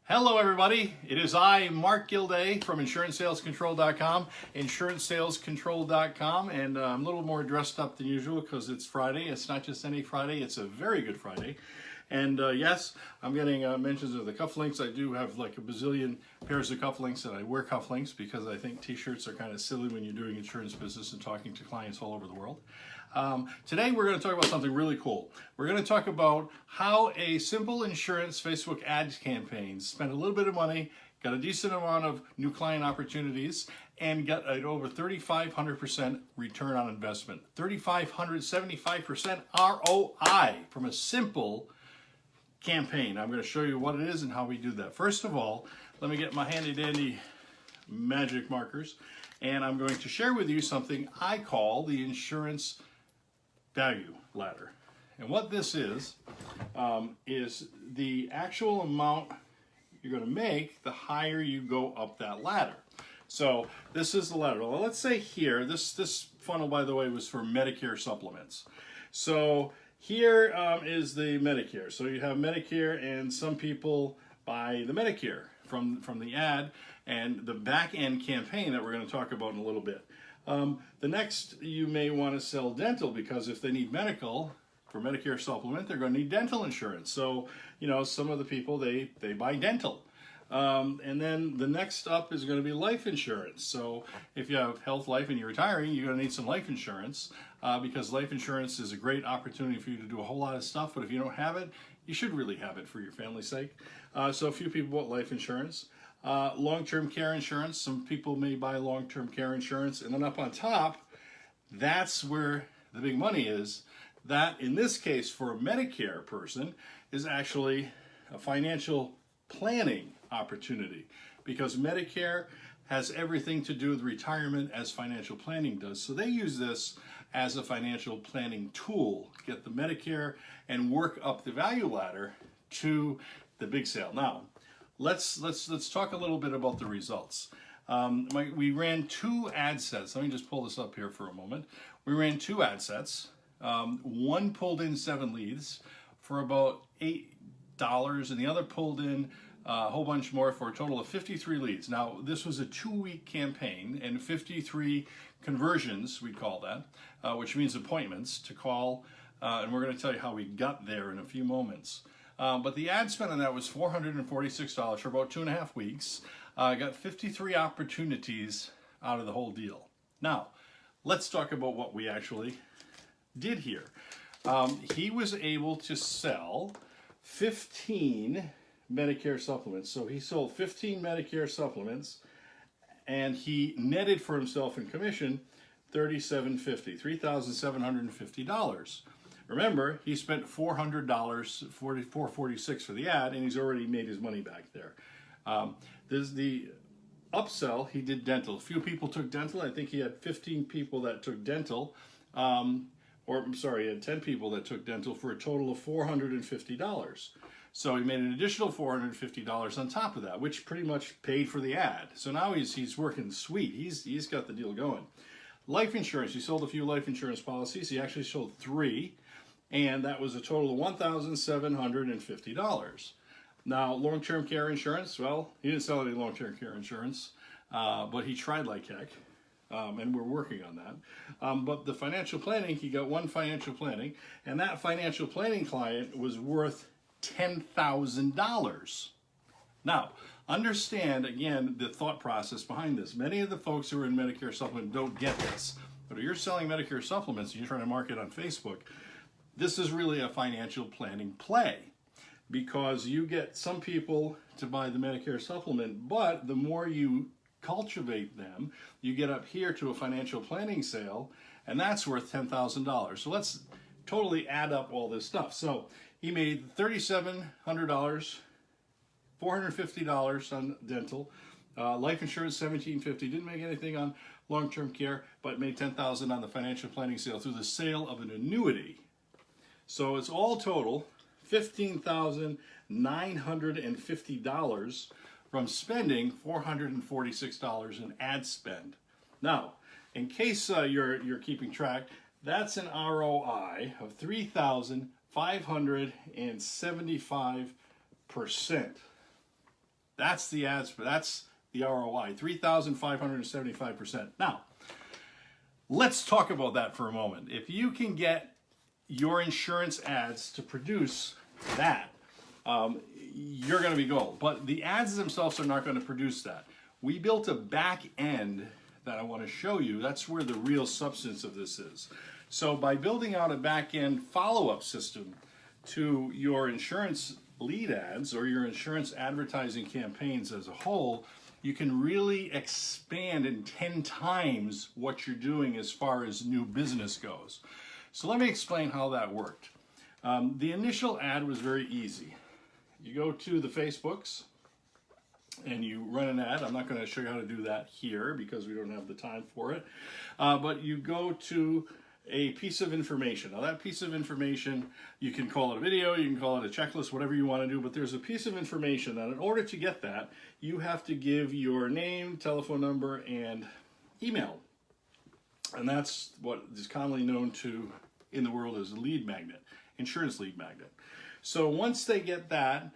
Hello everybody, it is I, Mark Gilday from InsuranceSalesControl.com, InsuranceSalesControl.com, and I'm a little more dressed up than usual because it's Friday. It's not just any Friday, it's a very good Friday. And yes, I'm getting mentions of the cufflinks. I do have like a bazillion pairs of cufflinks, and I wear cufflinks because I think t-shirts are kind of silly when you're doing insurance business and talking to clients all over the world. Today we're going to talk about something really cool. We're going to talk about how a simple insurance Facebook ads campaign spent a little bit of money, got a decent amount of new client opportunities, and got an over 3,500% return on investment. 3,575% ROI from a simple campaign. I'm going to show you what it is and how we do that. First of all, let me get my handy dandy magic markers, and I'm going to share with you something I call the insurance value ladder. And what this is the actual amount you're going to make the higher you go up that ladder. So this is the ladder. Well, let's say here, this funnel, by the way, was for Medicare supplements. So here is the Medicare. So you have Medicare, and some people buy the Medicare from the ad and the back-end campaign that we're going to talk about in a little bit. The next, you may want to sell dental, because if they need medical for Medicare supplement, they're going to need dental insurance. So, you know, some of the people, they buy dental. And then the next up is going to be life insurance. So if you have health, life, and you're retiring, you're going to need some life insurance, because life insurance is a great opportunity for you to do a whole lot of stuff. But if you don't have it, you should really have it for your family's sake. So a few people bought life insurance. Long-term care insurance. Some people may buy long-term care insurance. And then up on top, that's where the big money is. That, in this case, for a Medicare person, is actually a financial planning opportunity, because Medicare has everything to do with retirement as financial planning does. So they use this as a financial planning tool, get the Medicare and work up the value ladder to the big sale. Now, let's talk a little bit about the results. We ran 2 ad sets. Let me just pull this up here for a moment. We ran 2 ad sets. One pulled in 7 leads for about $8, and the other pulled in a whole bunch more for a total of 53 leads. Now, this was a 2-week campaign and 53 conversions, we call that, which means appointments to call, and we're going to tell you how we got there in a few moments. But the ad spend on that was $446 for about 2.5 weeks. Got 53 opportunities out of the whole deal. Now, let's talk about what we actually did here. He was able to sell 15 Medicare supplements. So he sold 15 Medicare supplements, and he netted for himself in commission $3,750 Remember, he spent $400, $446 for the ad, and he's already made his money back there. There's the upsell. He did dental. A few people took dental. I think he had 15 people that took dental. He had 10 people that took dental for a total of $450. So he made an additional $450 on top of that, which pretty much paid for the ad. So now he's working sweet. He's got the deal going. Life insurance. He sold a few life insurance policies. He actually sold 3, and that was a total of $1,750. Now, long-term care insurance. Well, he didn't sell any long-term care insurance, but he tried like heck. And we're working on that. But the financial planning, he got 1 financial planning, and that financial planning client was worth $10,000. Now, understand, again, the thought process behind this. Many of the folks who are in Medicare supplement don't get this. But if you're selling Medicare supplements and you're trying to market on Facebook, this is really a financial planning play, because you get some people to buy the Medicare supplement, but the more you cultivate them, you get up here to a financial planning sale, and that's worth $10,000. So let's totally add up all this stuff. So he made $3,700, $450 on dental, life insurance $1,750. Didn't make anything on long-term care, but made $10,000 on the financial planning sale through the sale of an annuity. So it's all total $15,950 from spending $446 in ad spend. Now, in case you're keeping track, that's an ROI of 3,575%. That's the ads, that's the ROI, 3,575%. Now, let's talk about that for a moment. If you can get your insurance ads to produce that, you're going to be gold. But the ads themselves are not going to produce that. We built a back end that I want to show you. That's where the real substance of this is. So by building out a back end follow-up system to your insurance lead ads or your insurance advertising campaigns as a whole, you can really expand in 10 times what you're doing as far as new business goes. So let me explain how that worked. The initial ad was very easy. You go to the Facebooks and you run an ad. I'm not going to show you how to do that here because we don't have the time for it. But you go to a piece of information. Now that piece of information, you can call it a video, you can call it a checklist, whatever you want to do, but there's a piece of information that in order to get that, you have to give your name, telephone number, and email. And that's what is commonly known to in the world as a lead magnet, insurance lead magnet. So once they get that,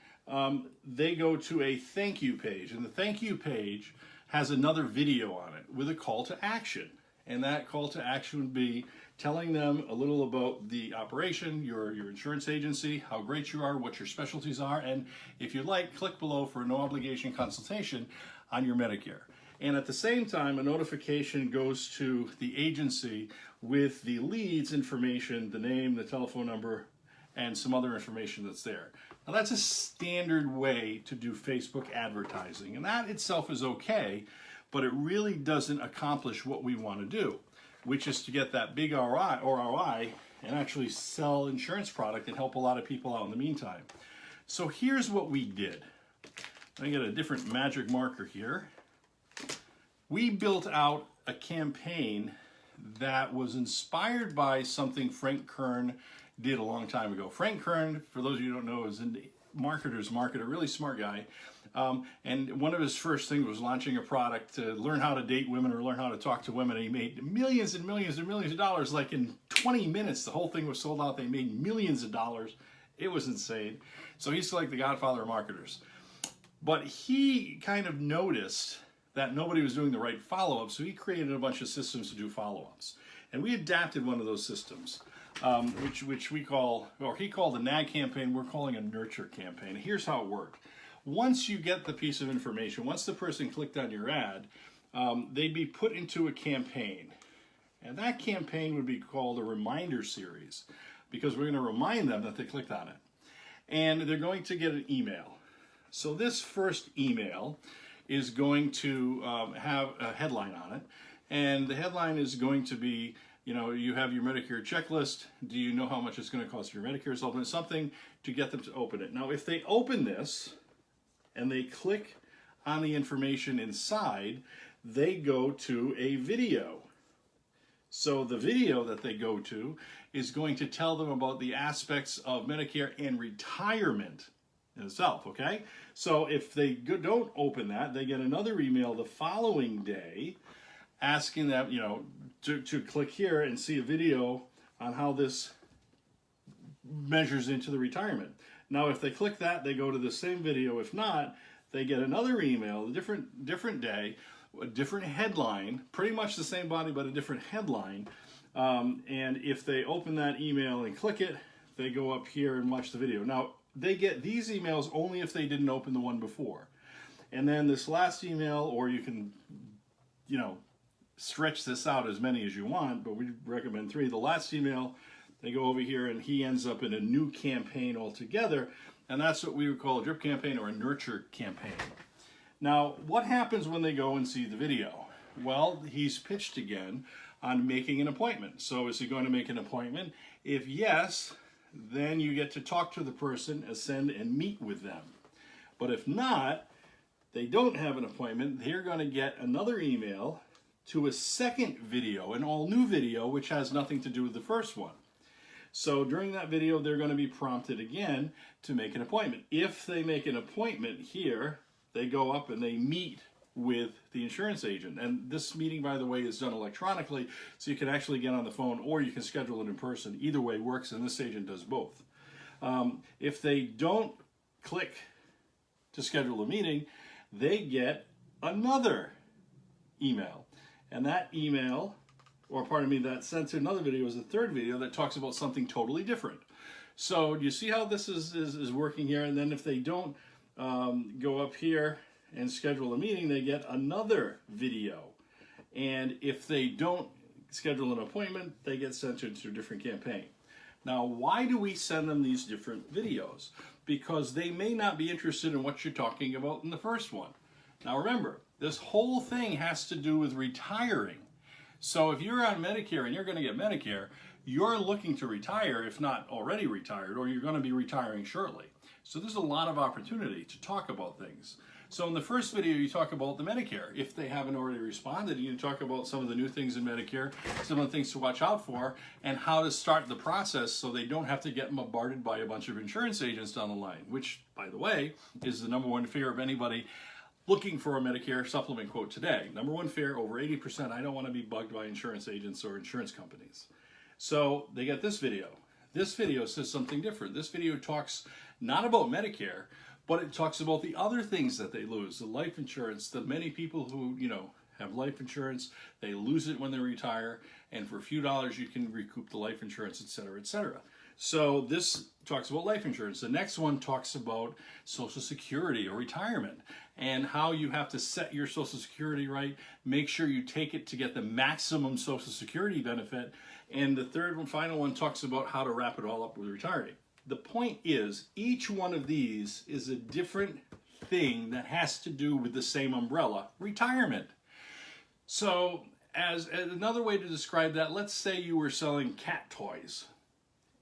they go to a thank you page, and the thank you page has another video on it with a call to action. And that call to action would be telling them a little about the operation, your insurance agency, how great you are, what your specialties are, and if you'd like, click below for a no obligation consultation on your Medicare. And at the same time, a notification goes to the agency with the leads information, the name, the telephone number, and some other information that's there. Now that's a standard way to do Facebook advertising, and that itself is okay, but it really doesn't accomplish what we want to do, which is to get that big ROI and actually sell insurance product and help a lot of people out in the meantime. So here's what we did. Let me get a different magic marker here. We built out a campaign that was inspired by something Frank Kern did a long time ago. Frank Kern, for those of you who don't know, is a marketer's marketer, really smart guy. And one of his first things was launching a product to learn how to date women or learn how to talk to women. And he made millions and millions and millions of dollars. Like in 20 minutes, the whole thing was sold out. They made millions of dollars. It was insane. So he's like the godfather of marketers. But he kind of noticed that nobody was doing the right follow-up, so he created a bunch of systems to do follow-ups. And we adapted one of those systems, which we call, or he called a nag campaign, we're calling a nurture campaign. Here's how it worked. Once you get the piece of information, once the person clicked on your ad, they'd be put into a campaign. And that campaign would be called a reminder series, because we're going to remind them that they clicked on it. And they're going to get an email. So this first email is going to have a headline on it. And the headline is going to be, you know, you have your Medicare checklist. Do you know how much it's going to cost your Medicare supplement? Something to get them to open it. Now, if they open this and they click on the information inside, they go to a video. So the video that they go to is going to tell them about the aspects of Medicare and retirement in itself, okay? So if they don't open that, they get another email the following day asking them, you know, to click here and see a video on how this measures into the retirement. Now, if they click that, they go to the same video. If not, they get another email, a different day, a different headline, pretty much the same body, but a different headline. And if they open that email and click it, they go up here and watch the video. Now, they get these emails only if they didn't open the one before. And then this last email, or you can, you know, stretch this out as many as you want, but we recommend 3. The last email, they go over here and he ends up in a new campaign altogether. And that's what we would call a drip campaign or a nurture campaign. Now, what happens when they go and see the video? Well, he's pitched again on making an appointment. So is he going to make an appointment? If yes, then you get to talk to the person, ascend, and meet with them. But if not, they don't have an appointment, they're going to get another email to a second video, an all-new video, which has nothing to do with the first one. So during that video, they're going to be prompted again to make an appointment. If they make an appointment here, they go up and they meet with the insurance agent. And this meeting, by the way, is done electronically, so you can actually get on the phone or you can schedule it in person. Either way works, and this agent does both. If they don't click to schedule a meeting, they get another email. And that email, or pardon me, that sent to another video is a third video that talks about something totally different. So you see how this is working here? And then if they don't go up here and schedule a meeting, they get another video. And if they don't schedule an appointment, they get sent to a different campaign. Now, why do we send them these different videos? Because they may not be interested in what you're talking about in the first one. Now remember, this whole thing has to do with retiring. So if you're on Medicare and you're going to get Medicare, you're looking to retire, if not already retired, or you're going to be retiring shortly. So there's a lot of opportunity to talk about things. So in the first video, you talk about the Medicare. If they haven't already responded, you talk about some of the new things in Medicare, some of the things to watch out for, and how to start the process so they don't have to get bombarded by a bunch of insurance agents down the line, which, by the way, is the number one fear of anybody looking for a Medicare supplement quote today. Number one fear, over 80%, I don't want to be bugged by insurance agents or insurance companies. So they get this video. This video says something different. This video talks not about Medicare, but it talks about the other things that they lose, the life insurance, the many people who, have life insurance, they lose it when they retire, and for a few dollars you can recoup the life insurance, et cetera, et cetera. So this talks about life insurance. The next one talks about Social Security or retirement and how you have to set your Social Security right, make sure you take it to get the maximum Social Security benefit. And the third and final one talks about how to wrap it all up with retiring. The point is, each one of these is a different thing that has to do with the same umbrella, retirement. So as another way to describe that, let's say you were selling cat toys.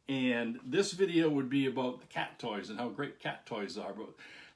And this video would be about the cat toys and how great cat toys are. But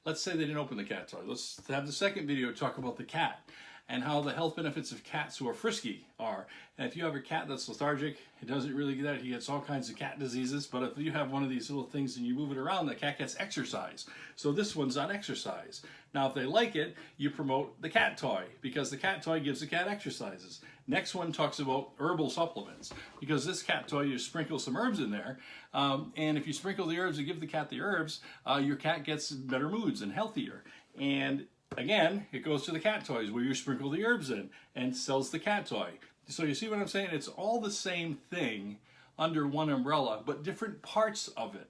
let's say they didn't open the cat toy. Let's have the second video talk about the cat and how the health benefits of cats who are frisky are. And if you have a cat that's lethargic, it doesn't really get that. He gets all kinds of cat diseases. But if you have one of these little things and you move it around, the cat gets exercise. So this one's on exercise. Now, if they like it, you promote the cat toy because the cat toy gives the cat exercises. Next one talks about herbal supplements because this cat toy, you sprinkle some herbs in there. And if you sprinkle the herbs and give the cat the herbs, your cat gets better moods and healthier. And again, it goes to the cat toys where you sprinkle the herbs in and sells the cat toy. So you see what I'm saying? It's all the same thing under one umbrella, but different parts of it.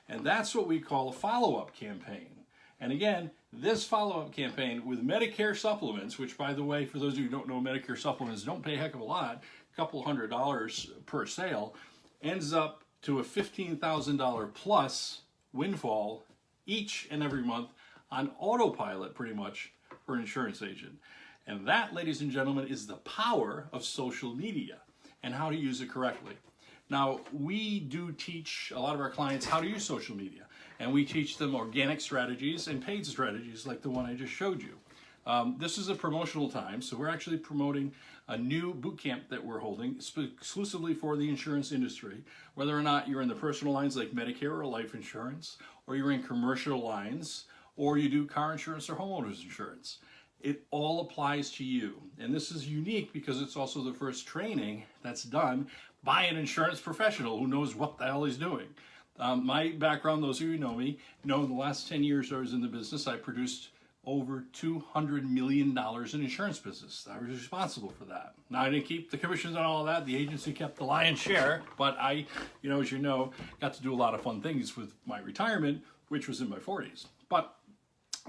And that's what we call a follow-up campaign. And again, this follow-up campaign with Medicare supplements, which by the way, for those of you who don't know, Medicare supplements don't pay a heck of a lot, a couple $100 per sale, ends up to a $15,000 plus windfall each and every month on autopilot pretty much for an insurance agent. And that, ladies and gentlemen, is the power of social media and how to use it correctly. Now, we do teach a lot of our clients how to use social media, and we teach them organic strategies and paid strategies like the one I just showed you. This is a promotional time, so we're actually promoting a new bootcamp that we're holding exclusively for the insurance industry, whether or not you're in the personal lines like Medicare or life insurance, or you're in commercial lines, or you do car insurance or homeowners insurance. It all applies to you. And this is unique because it's also the first training that's done by an insurance professional who knows what the hell he's doing. My background, those of you who know me, know in the last 10 years I was in the business, I produced over $200 million in insurance business. I was responsible for that. Now, I didn't keep the commissions on all of that. The agency kept the lion's share, but I, as you know, got to do a lot of fun things with my retirement, which was in my 40s. But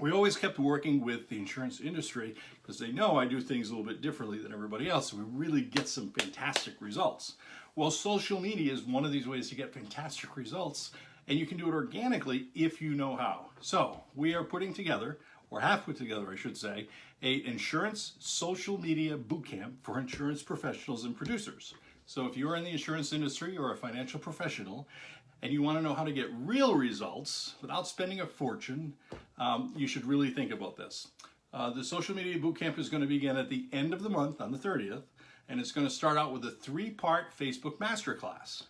we always kept working with the insurance industry because they know I do things a little bit differently than everybody else. So we really get some fantastic results. Well, social media is one of these ways to get fantastic results, and you can do it organically if you know how. So we are putting together, or have put together, I should say, an insurance social media bootcamp for insurance professionals and producers. So if you're in the insurance industry or a financial professional, and you want to know how to get real results without spending a fortune, you should really think about this. The social media bootcamp is going to begin at the end of the month on the 30th, and it's going to start out with a 3-part Facebook Masterclass.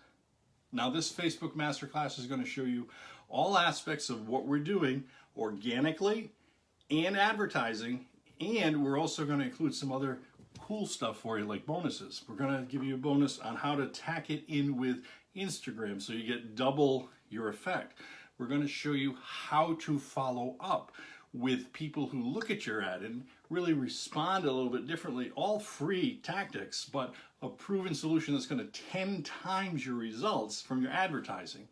Now, this Facebook Masterclass is going to show you all aspects of what we're doing organically and advertising, and we're also going to include some other cool stuff for you, like bonuses. We're going to give you a bonus on how to tack it in with Instagram so you get double your effect. We're going to show you how to follow up with people who look at your ad and really respond a little bit differently. All free tactics, but a proven solution that's going to 10 times your results from your advertising.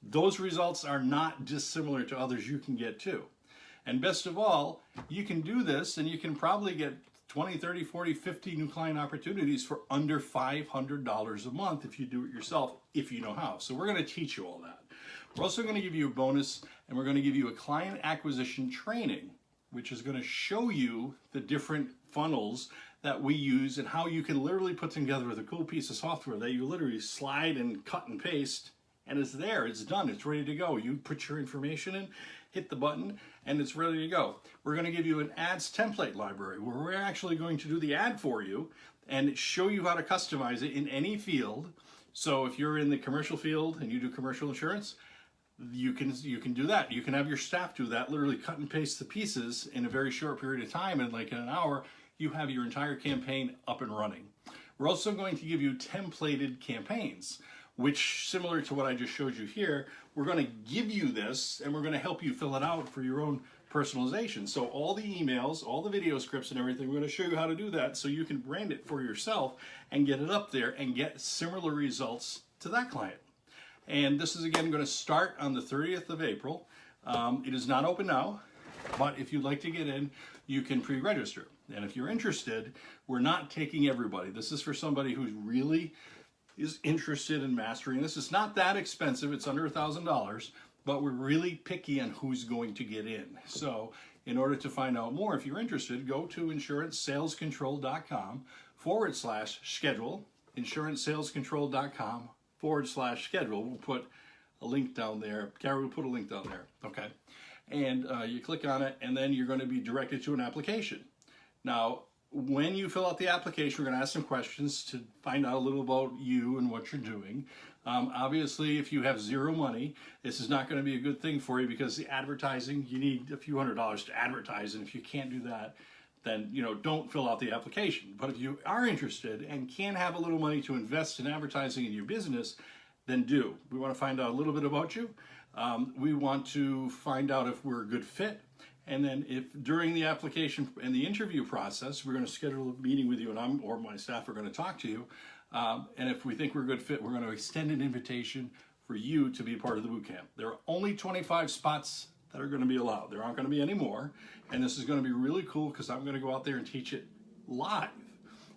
Those results are not dissimilar to others you can get too. And best of all, you can do this and you can probably get 20, 30, 40, 50 new client opportunities for under $500 a month if you do it yourself, if you know how. So we're going to teach you all that. We're also going to give you a bonus, and we're going to give you a client acquisition training, which is going to show you the different funnels that we use and how you can literally put together with a cool piece of software that you literally slide and cut and paste, and it's there, it's done, it's ready to go. You put your information in, hit the button, and it's ready to go. We're going to give you an ads template library where we're actually going to do the ad for you and show you how to customize it in any field. So if you're in the commercial field and you do commercial insurance, you can do that. You can have your staff do that, literally cut and paste the pieces in a very short period of time, and like in an hour, you have your entire campaign up and running. We're also going to give you templated campaigns, which, similar to what I just showed you here, we're going to give you this and we're going to help you fill it out for your own personalization. So all the emails, all the video scripts and everything, we're going to show you how to do that so you can brand it for yourself and get it up there and get similar results to that client. And this is again going to start on the 30th of April. It is not open now, but if you'd like to get in, you can pre-register. And if you're interested, we're not taking everybody. This is for somebody who's really is interested in mastering this. It's not that expensive. It's under $1,000, but we're really picky on who's going to get in. So in order to find out more, if you're interested, go to insurancesalescontrol.com/schedule, insurancesalescontrol.com/schedule. We'll put a link down there. Gary will put a link down there. Okay. And you click on it, and then you're going to be directed to an application. Now, when you fill out the application, we're going to ask some questions to find out a little about you and what you're doing. Obviously, if you have zero money, this is not going to be a good thing for you because the advertising, you need a few $100s to advertise, and if you can't do that, then don't fill out the application. But if you are interested and can have a little money to invest in advertising in your business, then do. We want to find out a little bit about you. We want to find out if we're a good fit. And then if during the application and the interview process, we're going to schedule a meeting with you, and or my staff are going to talk to you. And if we think we're a good fit, we're going to extend an invitation for you to be part of the bootcamp. There are only 25 spots that are going to be allowed. There aren't going to be any more. And this is going to be really cool because I'm going to go out there and teach it live.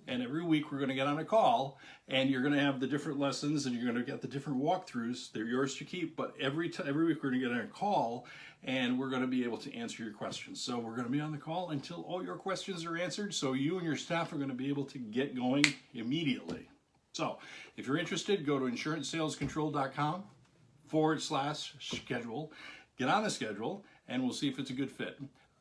And every week we're going to get on a call, and you're going to have the different lessons, and you're going to get the different walkthroughs. They're yours to keep, but every week we're going to get on a call, and we're going to be able to answer your questions. So we're going to be on the call until all your questions are answered, so you and your staff are going to be able to get going immediately. So if you're interested, go to insurancesalescontrol.com/schedule. Get on the schedule, and we'll see if it's a good fit.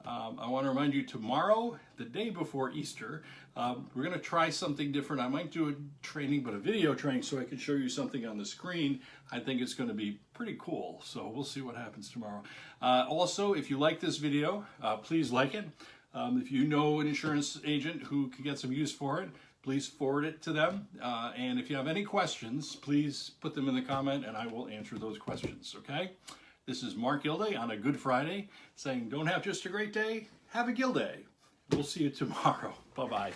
I want to remind you, tomorrow, the day before Easter, we're going to try something different. I might do a training, but a video training, so I can show you something on the screen. I think it's going to be pretty cool, so we'll see what happens tomorrow. Also, if you like this video, please like it. If you know an insurance agent who can get some use for it, please forward it to them. And if you have any questions, please put them in the comment, and I will answer those questions, okay? This is Mark Gilday on a Good Friday saying, don't have just a great day, have a Gilday. We'll see you tomorrow. Bye-bye.